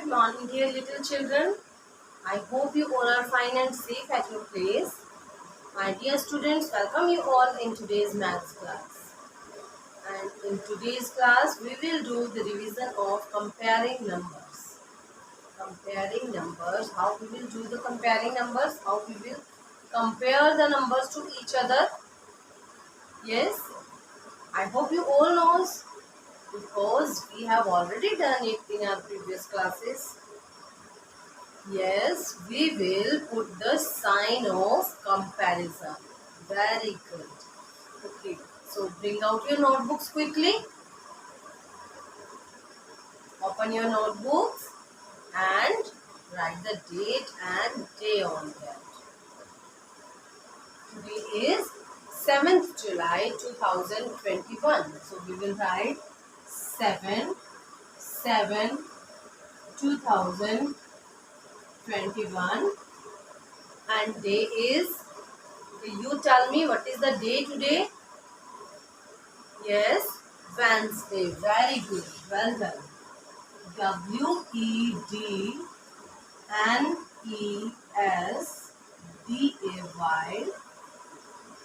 Good morning, dear little children. I hope you all are fine and safe at your place. My dear students, welcome you all in today's maths class. And in today's class, we will do the revision of comparing numbers. Comparing numbers, how we will do the comparing numbers, how we will compare the numbers to each other. Yes, I hope you all knows because we have already done it in our previous classes. Yes, we will put the sign of comparison. Very good. Okay, so bring out your notebooks quickly. Open your notebooks and write the date and day on that. Today is 7th July 2021. So we will write 7 7 2021 and day is, you tell me what is the day today? Yes, Wednesday. Very good. Well done. WEDNESDAY.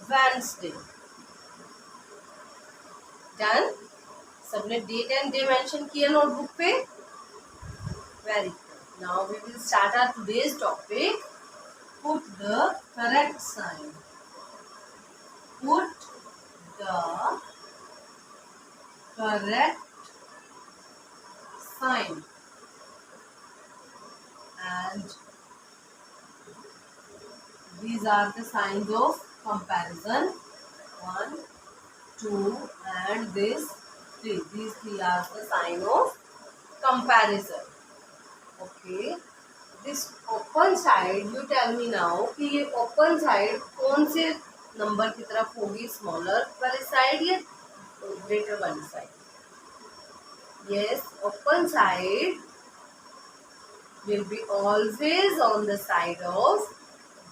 Wednesday. Done. सबने date and day mention किया notebook पे. Very good. Now we will start our today's topic. Put the correct sign. Put the correct sign. And these are the signs of comparison. 1, 2 and this 3. These 3 are the sign of comparison. Okay. This open side, you tell me now कि ये open side कौन से number की तरफ होगी, smaller वाली side या greater वाली side? Yes, open side will be always on the side of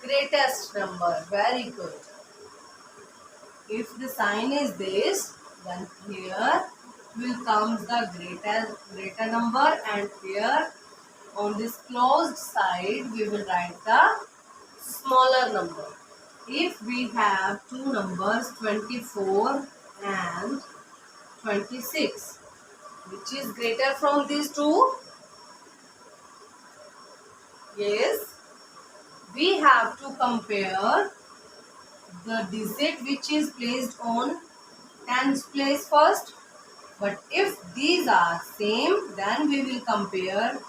greatest number. Very good. If the sign is this, then here will come the greater number, and here on this closed side we will write the smaller number. If we have two numbers 24 and 26, which is greater from these two? Yes, we have to compare the digit which is placed on tens place first. But if these are same, then we will compare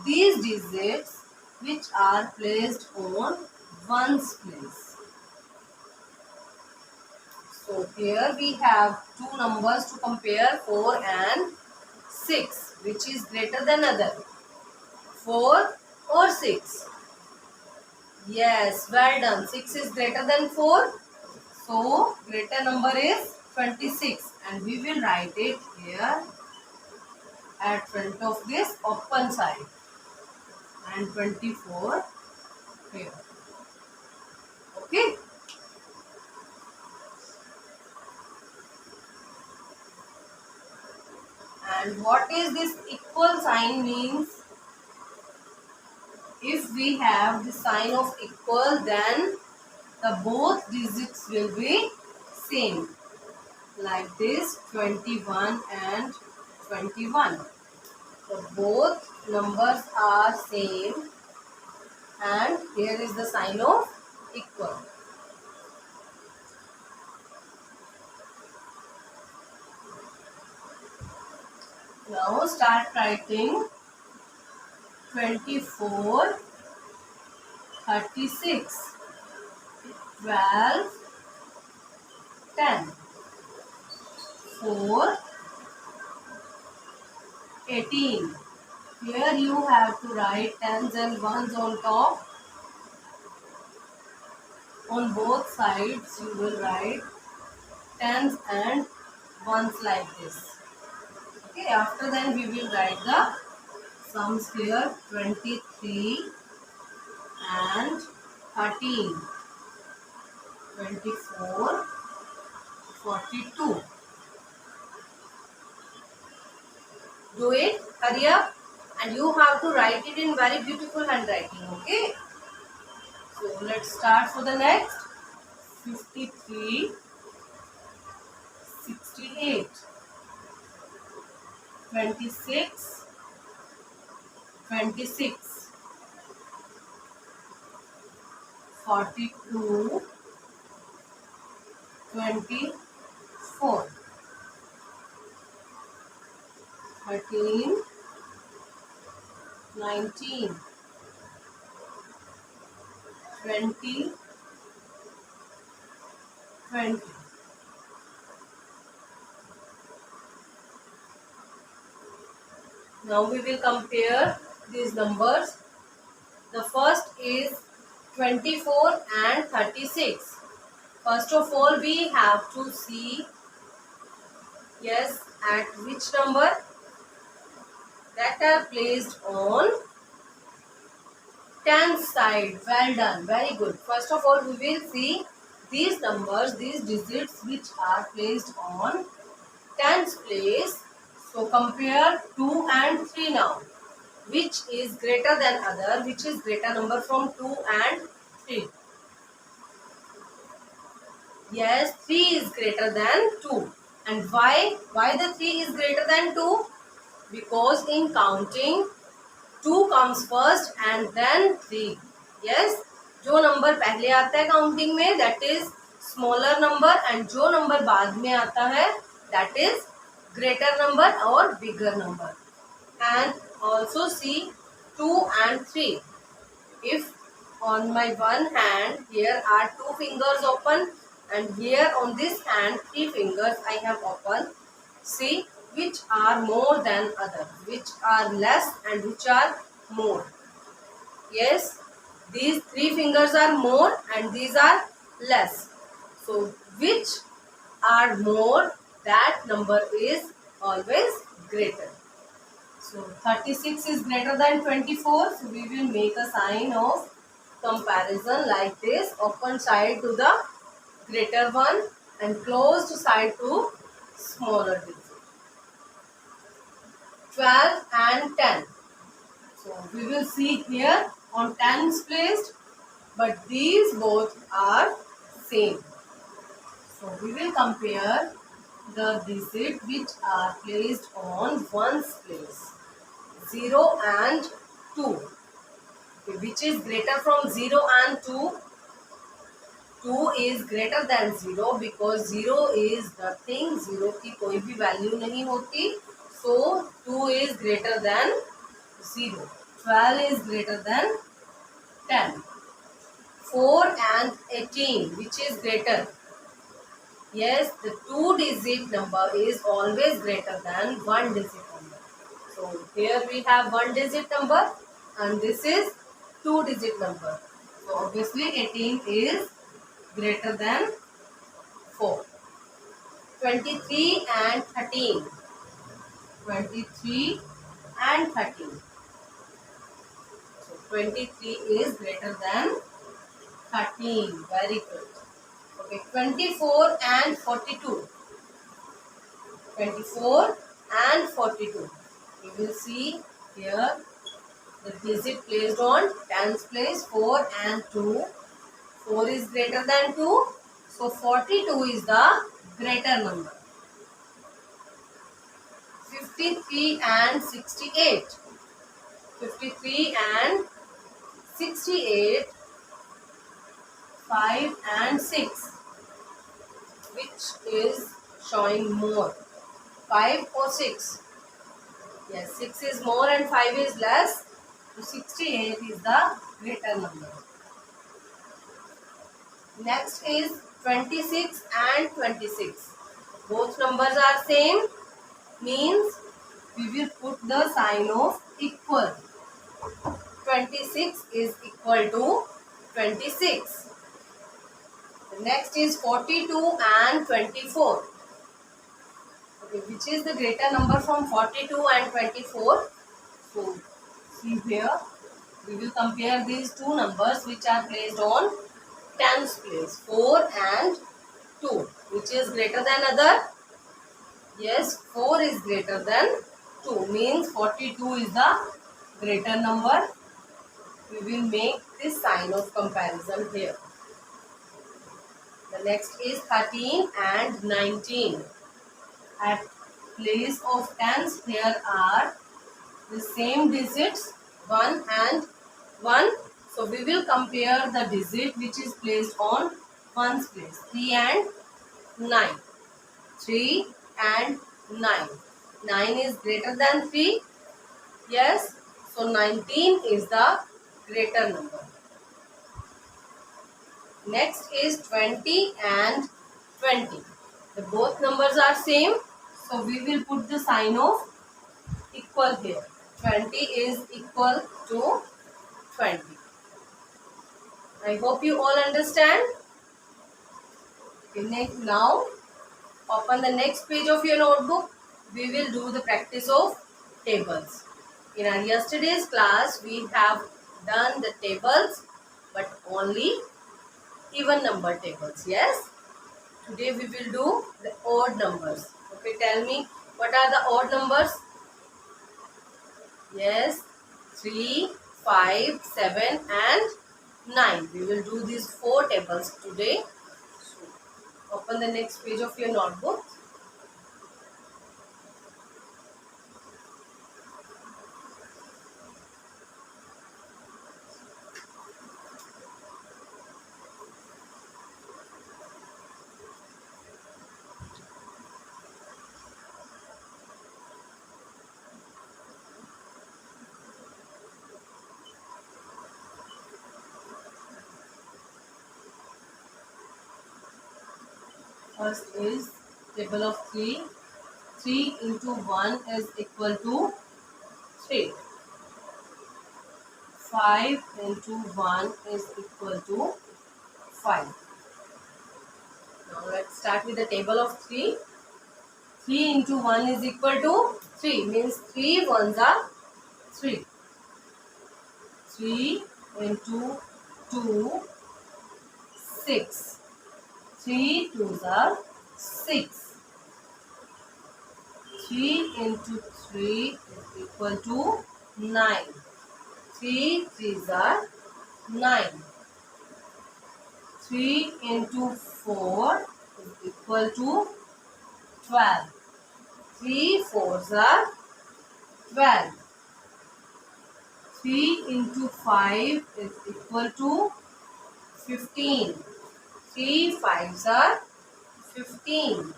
these digits which are placed on ones place. So here we have two numbers to compare, 4 and 6. Which is greater than other? 4 or 6? Yes, well done. 6 is greater than 4. So greater number is 26 and we will write it here at front of this open side, and 24 here. Okay. And what is this equal sign means? If we have the sign of equal, then the both digits will be same. Like this, 21 and 21. So both numbers are same, and here is the sign of equal. Now start writing 24, 36, 12, 10, 4, 18. Here you have to write tens and ones on top. On both sides you will write tens and ones like this. Okay, after then we will write the sums here, 23 and 13, 24, 42. Do it, hurry up. and you have to write it in very beautiful handwriting. Okay, so let's start for the next. 53, 68, 26, 26, 42, 24, 13, 19, 20, 20. Now we will compare these numbers. The first is 24 and 36. First of all, we have to see, yes, at which number that are placed on tens side. Well done, very good. First of all, we will see these numbers, these digits which are placed on tens place. So compare 2 and 3 now. Which is greater than other? Which is greater number from 2 and 3? Yes, 3 is greater than 2. And why? Why the 3 is greater than 2? Because in counting, 2 comes first and then 3. Yes, जो number पहले आता है counting में that is smaller number and जो number बाद में आता है that is greater number or bigger number. And also see 2 and 3. If on my one hand here are 2 fingers open and here on this hand 3 fingers I have open, see which are more than others, which are less and which are more. Yes, these 3 fingers are more and these are less. So which are more, that number is always greater. So 36 is greater than 24. So we will make a sign of comparison like this. Open side to the greater one and closed side to smaller digit. 12 and 10. So we will see here on tens placed, but these both are same. So we will compare the digit which are placed on ones place. 0 and 2. Okay, which is greater from 0 and 2? 2 is greater than 0 because 0 is nothing. 0 की कोई भी value नहीं होती. So 2 is greater than 0. 12 is greater than 10. 4 and 18, which is greater? Yes, the 2-digit number is always greater than 1-digit number. So here we have 1-digit number and this is 2-digit number. So obviously 18 is greater than 4. 23 and 13. 23 and 13. So 23 is greater than 13. Very good. Okay, 24 and 42. 24 and 42. You will see here the digit placed on tens place 4 and 2. 4 is greater than 2. So 42 is the greater number. 53 and 68. 53 and 68. 5 and 6. Which is showing more? 5 or 6? Yes, 6 is more and 5 is less. So 68 is the greater number. Next is 26 and 26. Both numbers are same. Means we will put the sign of equal. 26 is equal to 26. The next is 42 and 24. Okay, which is the greater number from 42 and 24? So, see here, we will compare these two numbers which are placed on tens place, 4 and 2. Which is greater than other? Yes, 4 is greater than 2, means 42 is the greater number, we will make this sign of comparison here. The next is 13 and 19. At place of tens, there are the same digits 1 and 1. So we will compare the digit which is placed on 1's place. 3 and 9. 3 and 9. 9 is greater than 3. Yes. So 19 is the greater number. Next is 20 and 20. The both numbers are same. So we will put the sign of equal here. 20 is equal to 20. I hope you all understand. Okay, now open the next page of your notebook. We will do the practice of tables. In our yesterday's class, we have done the tables, but only even number tables. Yes. Today we will do the odd numbers. Okay, tell me what are the odd numbers? Yes, 3, 5, 7 and 9. We will do these 4 tables today. So, open the next page of your notebook. First is table of 3. 3 into 1 is equal to 3. 5 into 1 is equal to 5. Now let's start with the table of 3. 3 into 1 is equal to 3. Means 3 ones are 3. 3 into 2, 6. 3 twos are 6. 3 into 3 is equal to 9. 3 threes are 9. 3 into 4 is equal to 12. 3 fours are 12. 3 into 5 is equal to 15. 3 fives are 15.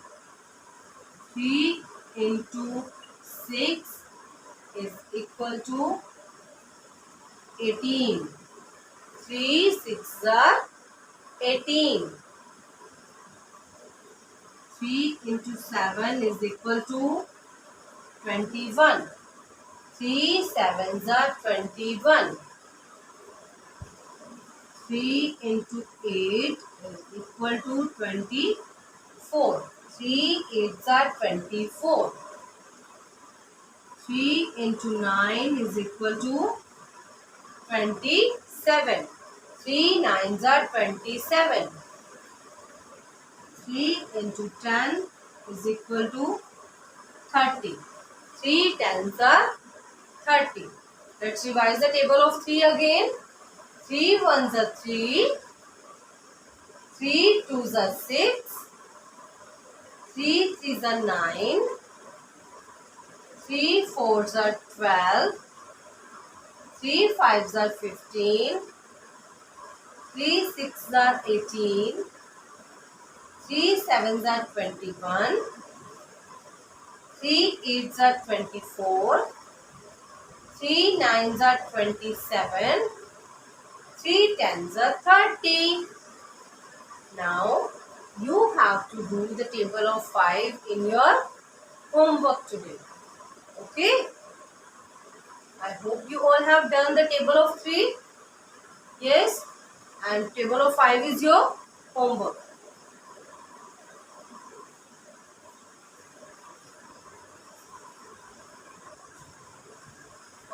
3 into 6 is equal to 18. 3 sixes are 18. 3 into 7 is equal to 21. 3 sevens are 21. 3 into 8 is equal to 24. 3 eights are 24. 3 into 9 is equal to 27. 3 nines are 27. 3 into 10 is equal to 30. 3 tens are 30. Let's revise the table of 3 again. 3 ones are 3. 3 twos are 6. 3 threes are 9. 3 fours are 12. 3 fives are 15. 3 sixes are 18. 3 sevens are 21. 3 eights are 24. 3 nines are 27. 3 tens are 30. Now, you have to do the table of 5 in your homework today. Okay? I hope you all have done the table of 3. Yes? And table of 5 is your homework.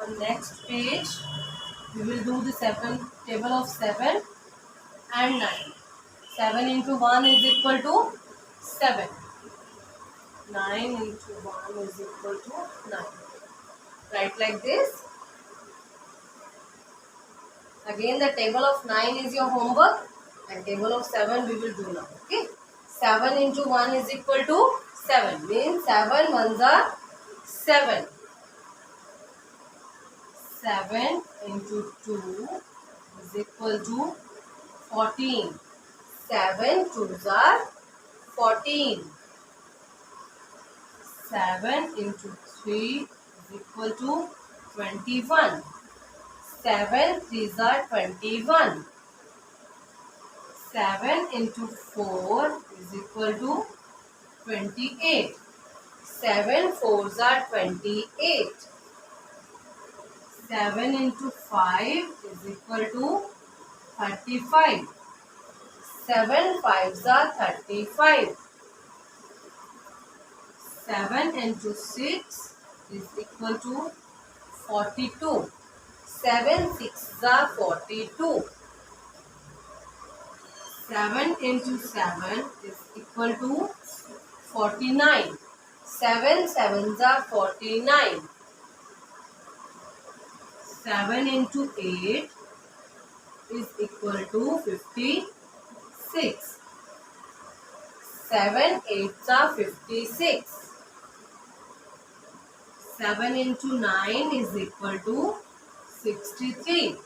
On next page, we will do the table of 7 and 9. 7 into 1 is equal to 7. 9 into 1 is equal to 9. Write like this. Again the table of 9 is your homework and table of 7 we will do now. Okay. 7 into 1 is equal to 7. Means 7 ones are 7. 7 into 2 is equal to 14. 7 twos are 14. 7 into 3 is equal to 21. 7 threes are 21. 7 into 4 is equal to 28. 7 fours are 28. 7 into 5 is equal to 35. 7 fives are 35. 7 into 6 is equal to 42. 7 sixes are 42. 7 into 7 is equal to 49. 7 sevens are 49. 7 into 8 is equal to 56. 7 eights are 56. 7 into 9 is equal to 63.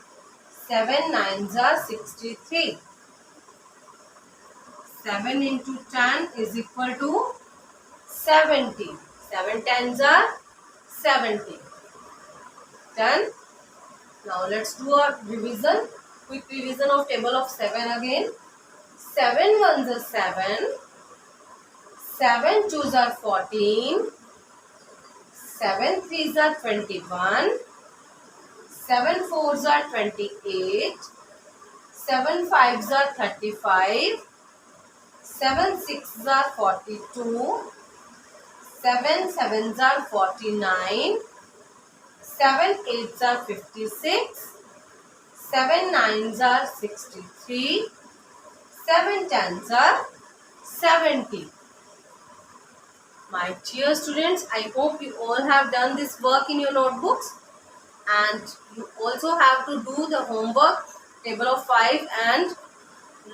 7 nines are 63. 7 into 10 is equal to 70. 7 tens are 70. Done. Now let's do a revision. Quick revision of table of 7 again. 7 ones are 7. 7 twos are 14. 7 threes are 21. 7 fours are 28. 7 fives are 35. 7 sixes are 42. 7 sevens are 49. 7 eights are 56. 7 nines are 63. 7 tens are 70. My dear students, I hope you all have done this work in your notebooks, and you also have to do the homework table of 5 and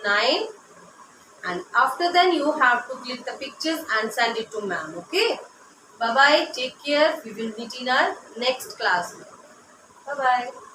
9, and after then you have to click the pictures and send it to ma'am. Okay. Bye bye. Take care. We will meet in our next class. Bye bye.